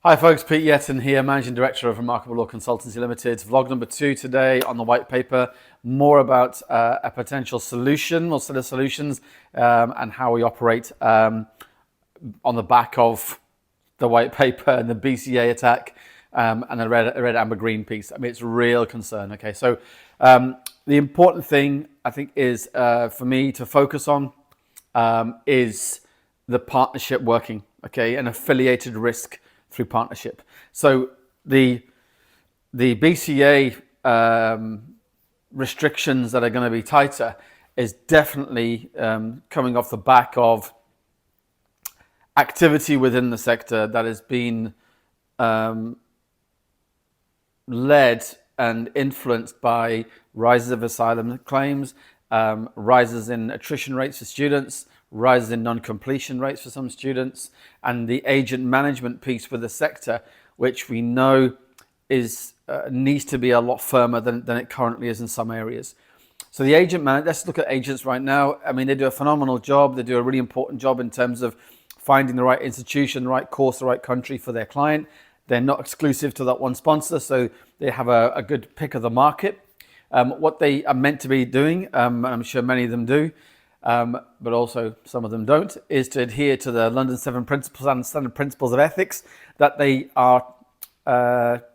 Hi folks, Pete Yetton here, Managing Director of Remarkable Law Consultancy Limited. Vlog number 2 today on the white paper, more about a potential solution or set of solutions and how we operate on the back of the white paper and the BCA attack and the red, amber, green piece. I mean, it's a real concern. Okay, so the important thing I think is for me to focus on is the partnership working, okay, and affiliated risk through partnership. So the BCA restrictions that are going to be tighter is definitely coming off the back of activity within the sector that has been led and influenced by rises of asylum claims, rises in attrition rates for students, rises in non-completion rates for some students, and the agent management piece for the sector, which we know is needs to be a lot firmer than it currently is in some areas. So the let's look at agents right now. I mean, they do a phenomenal job. They do a really important job in terms of finding the right institution, the right course, the right country for their client. They're not exclusive to that one sponsor, so they have a good pick of the market. What they are meant to be doing, and I'm sure many of them do, but also some of them don't, is to adhere to the London 7 Principles and Standard Principles of Ethics that they are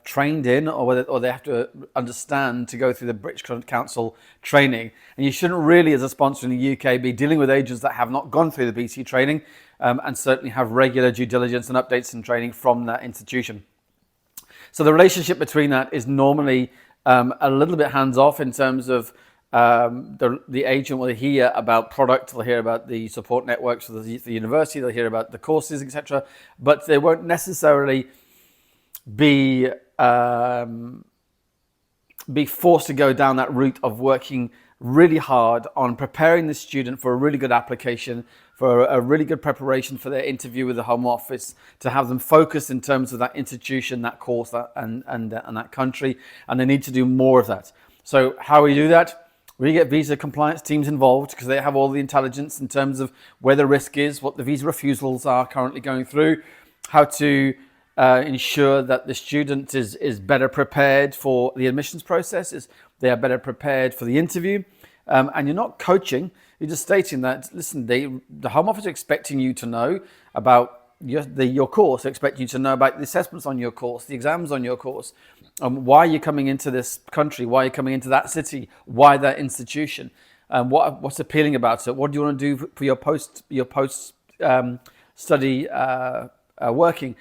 trained in, or they have to understand to go through the British Council training. And you shouldn't really, as a sponsor in the UK, be dealing with agents that have not gone through the BC training and certainly have regular due diligence and updates and training from that institution. So the relationship between that is normally a little bit hands-off in terms of the agent will hear about product, they'll hear about the support networks for the university, they'll hear about the courses, etc. But they won't necessarily be forced to go down that route of working really hard on preparing the student for a really good application, for a really good preparation for their interview with the Home Office, to have them focus in terms of that institution, that course, and that country, and they need to do more of that. So how we do that? We get visa compliance teams involved because they have all the intelligence in terms of where the risk is, what the visa refusals are currently going through, how to ensure that the student is better prepared for the admissions process, they are better prepared for the interview. And you're not coaching, you're just stating that, listen, the Home Office are expecting you to know about your course, they're expecting you to know about the assessments on your course, the exams on your course, why you're coming into this country, why you're coming into that city, why that institution, what's appealing about it, what do you want to do for your post study working,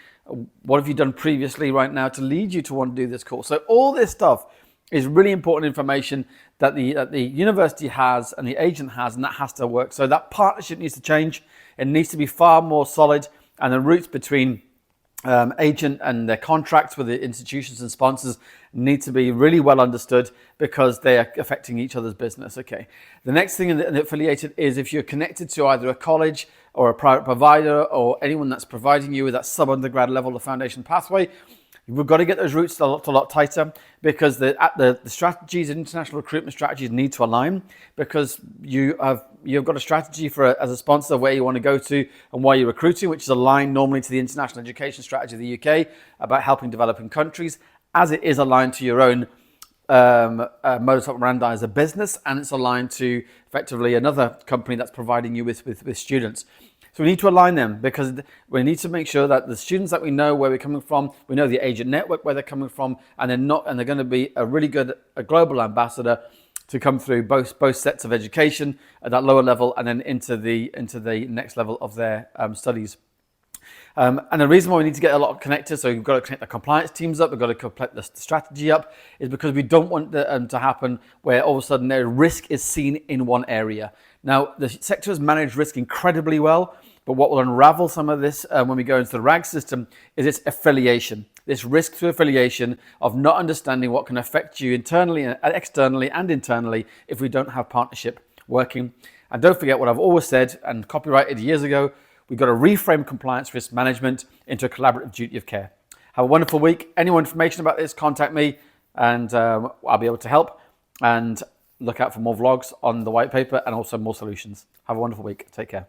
what have you done previously right now to lead you to want to do this course. So all this stuff is really important information that the university has and the agent has, and that has to work. So that partnership needs to change. It needs to be far more solid, and the roots between agent and their contracts with the institutions and sponsors need to be really well understood because they are affecting each other's business. Okay. The next thing in the affiliated is if you're connected to either a college or a private provider or anyone that's providing you with that sub-undergrad level of foundation pathway, we've got to get those routes a lot tighter because the strategies and international recruitment strategies need to align, because you've got a strategy as a sponsor where you want to go to and why you're recruiting, which is aligned normally to the international education strategy of the UK about helping developing countries, as it is aligned to your own modus operandi as a business, and it's aligned to effectively another company that's providing you with students. So we need to align them because we need to make sure that the students that we know where we're coming from, we know the agent network where they're coming from, and they're going to be a really good global ambassador to come through both sets of education at that lower level and then into the next level of their studies. And the reason why we need to get a lot connected, so we've got to connect the compliance teams up, we've got to connect the strategy up, is because we don't want to happen where all of a sudden their risk is seen in one area. Now, the sector has managed risk incredibly well, but what will unravel some of this when we go into the RAG system is its affiliation, this risk through affiliation of not understanding what can affect you internally, externally, and internally if we don't have partnership working. And don't forget what I've always said and copyrighted years ago, we've got to reframe compliance risk management into a collaborative duty of care. Have a wonderful week. Any more information about this, contact me and I'll be able to help. And look out for more vlogs on the white paper and also more solutions. Have a wonderful week. Take care.